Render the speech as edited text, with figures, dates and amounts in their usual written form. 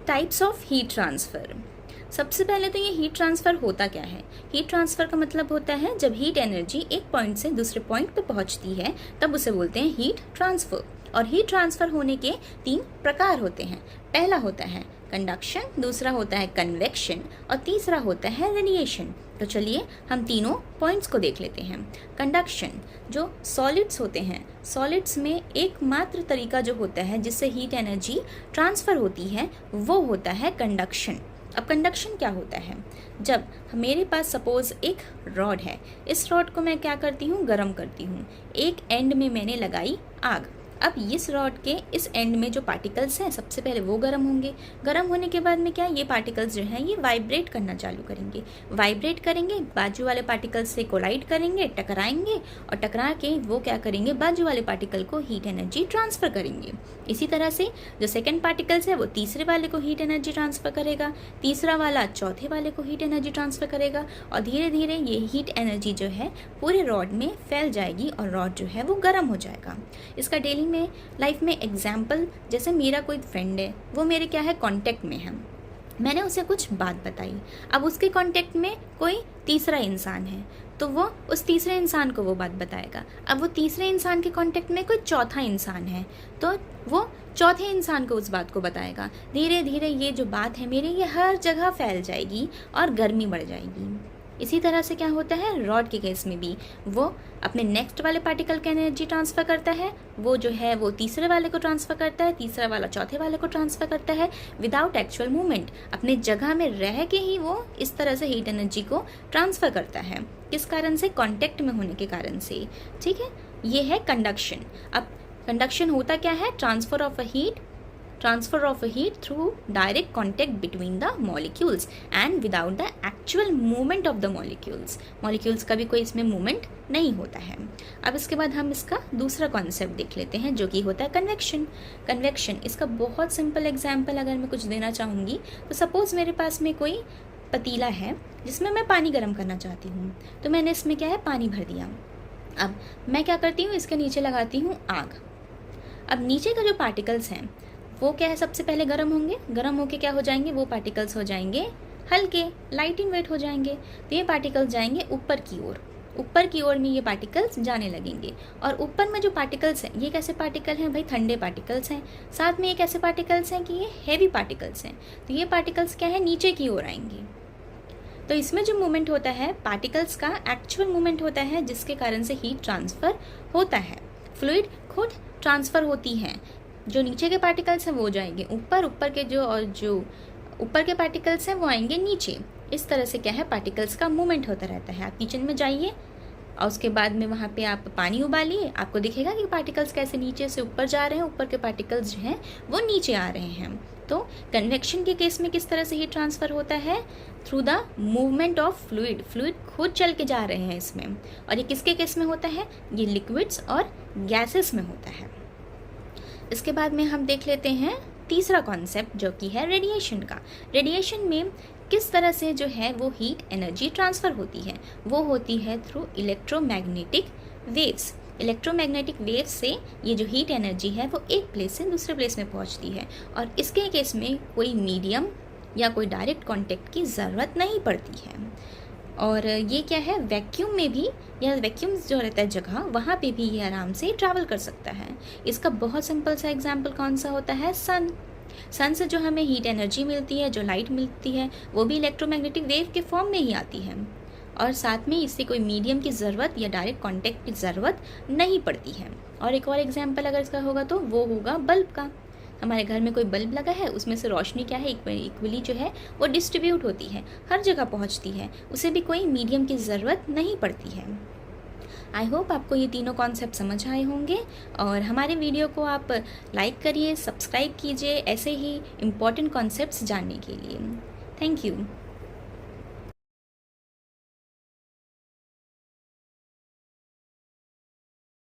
Types of heat transfer. सबसे पहले तो ये हीट ट्रांसफ़र होता क्या है। हीट ट्रांसफ़र का मतलब होता है जब हीट एनर्जी एक पॉइंट से दूसरे पॉइंट पे पहुंचती है तब उसे बोलते हैं हीट ट्रांसफ़र। और हीट ट्रांसफ़र होने के 3 प्रकार होते हैं। पहला होता है कंडक्शन, दूसरा होता है कन्वेक्शन और तीसरा होता है रेडिएशन। तो चलिए हम तीनों पॉइंट्स को देख लेते हैं। कंडक्शन, जो सॉलिड्स होते हैं, सॉलिड्स में एकमात्र तरीका जो होता है जिससे हीट एनर्जी ट्रांसफ़र होती है वो होता है कंडक्शन। अब कंडक्शन क्या होता है, जब मेरे पास सपोज़ एक रॉड है, इस रॉड को मैं क्या करती हूँ, गर्म करती हूँ। एक एंड में मैंने लगाई आग। अब इस रॉड के इस एंड में जो पार्टिकल्स हैं सबसे पहले वो गर्म होंगे। गर्म होने के बाद में क्या, ये पार्टिकल्स जो हैं ये वाइब्रेट करना चालू करेंगे। वाइब्रेट करेंगे, बाजू वाले पार्टिकल्स से कोलाइड करेंगे, टकराएंगे और टकरा के वो क्या करेंगे, बाजू वाले पार्टिकल को हीट एनर्जी ट्रांसफ़र करेंगे। इसी तरह से जो सेकेंड पार्टिकल्स है वो तीसरे वाले को हीट एनर्जी ट्रांसफ़र करेगा, तीसरा वाला चौथे वाले को हीट एनर्जी ट्रांसफ़र करेगा और धीरे धीरे ये हीट एनर्जी जो है पूरे रॉड में फैल जाएगी और रॉड जो है वो गर्म हो जाएगा। इसका डेली में लाइफ में एग्जाम्पल, जैसे मेरा कोई फ्रेंड है, वो मेरे क्या है कांटेक्ट में है, मैंने उसे कुछ बात बताई। अब उसके कांटेक्ट में कोई तीसरा इंसान है तो वो उस तीसरे इंसान को वो बात बताएगा। अब वो तीसरे इंसान के कांटेक्ट में कोई चौथा इंसान है तो वो चौथे इंसान को उस बात को बताएगा। धीरे धीरे ये जो बात है मेरी ये हर जगह फैल जाएगी और गर्मी बढ़ जाएगी। इसी तरह से क्या होता है, रॉड के केस में भी वो अपने नेक्स्ट वाले पार्टिकल को एनर्जी ट्रांसफ़र करता है, वो जो है वो तीसरे वाले को ट्रांसफ़र करता है, तीसरा वाला चौथे वाले को ट्रांसफ़र करता है विदाउट एक्चुअल मूवमेंट। अपने जगह में रह के ही वो इस तरह से हीट एनर्जी को ट्रांसफ़र करता है। किस कारण से, कॉन्टेक्ट में होने के कारण से। ठीक है, ये है कंडक्शन। अब कंडक्शन होता क्या है, transfer of a heat through direct contact between the molecules and without the actual movement of the molecules का भी कोई इसमें मूवमेंट नहीं होता है। अब इसके बाद हम इसका दूसरा कॉन्सेप्ट देख लेते हैं जो कि होता है कन्वेक्शन। इसका बहुत सिंपल एग्जांपल अगर मैं कुछ देना चाहूँगी तो सपोज़ मेरे पास में कोई पतीला है जिसमें मैं पानी गर्म करना चाहती हूँ, तो मैंने इसमें क्या है, पानी भर दिया। अब मैं क्या करती हूँ, इसके नीचे लगाती हूँ आग। अब नीचे का जो पार्टिकल्स हैं वो क्या है, सबसे पहले गर्म होंगे, गर्म होके क्या हो जाएंगे, वो पार्टिकल्स हो जाएंगे हल्के, लाइट इन वेट हो जाएंगे। तो ये पार्टिकल्स जाएंगे ऊपर की ओर में ये पार्टिकल्स जाने लगेंगे। और ऊपर में जो पार्टिकल्स हैं ये कैसे पार्टिकल हैं भाई, ठंडे पार्टिकल्स हैं। साथ में ये कैसे पार्टिकल्स हैं कि ये हैवी पार्टिकल्स हैं। तो ये पार्टिकल्स क्या है, नीचे की ओर आएंगे। तो इसमें जो मूवमेंट होता है पार्टिकल्स का एक्चुअल मूवमेंट होता है जिसके कारण से हीट ट्रांसफ़र होता है। फ्लूइड खुद ट्रांसफ़र होती है, जो नीचे के पार्टिकल्स हैं वो जाएंगे ऊपर, ऊपर के पार्टिकल्स हैं वो आएंगे नीचे। इस तरह से क्या है, पार्टिकल्स का मूवमेंट होता रहता है। आप किचन में जाइए और उसके बाद में वहाँ पे आप पानी उबालिए, आपको दिखेगा कि पार्टिकल्स कैसे नीचे से ऊपर जा रहे हैं, ऊपर के पार्टिकल्स जो हैं वो नीचे आ रहे हैं। तो कन्वेक्शन के केस में किस तरह से हीट ट्रांसफ़र होता है, through the movement of fluid खुद चल के जा रहे हैं इसमें। और ये किसके केस में होता है, ये लिक्विड्स और गैसेस में होता है। इसके बाद में हम देख लेते हैं तीसरा कॉन्सेप्ट जो कि है रेडिएशन का। रेडिएशन में किस तरह से जो है वो हीट एनर्जी ट्रांसफ़र होती है, वो होती है through electromagnetic waves. Electromagnetic waves से ये जो हीट एनर्जी है वो एक प्लेस से दूसरे प्लेस में पहुंचती है और इसके केस में कोई मीडियम या कोई डायरेक्ट कांटेक्ट की ज़रूरत नहीं पड़ती है। और ये क्या है, वैक्यूम में भी, या वैक्यूम जो रहता है जगह वहाँ पे भी ये आराम से ट्रैवल कर सकता है। इसका बहुत सिंपल सा एग्जांपल कौन सा होता है, सन से जो हमें हीट एनर्जी मिलती है, जो लाइट मिलती है, वो भी इलेक्ट्रोमैग्नेटिक वेव के फॉर्म में ही आती है और साथ में इससे कोई मीडियम की ज़रूरत या डायरेक्ट कांटेक्ट की ज़रूरत नहीं पड़ती है। और एक और एग्जांपल अगर इसका होगा तो वो होगा बल्ब का। हमारे घर में कोई बल्ब लगा है, उसमें से रोशनी क्या है, इक्वली जो है वो डिस्ट्रीब्यूट होती है, हर जगह पहुंचती है, उसे भी कोई मीडियम की ज़रूरत नहीं पड़ती है। आई होप आपको ये तीनों कॉन्सेप्ट समझ आए होंगे और हमारे वीडियो को आप लाइक करिए, सब्सक्राइब कीजिए ऐसे ही इम्पॉर्टेंट कॉन्सेप्ट्स जानने के लिए। Thank you.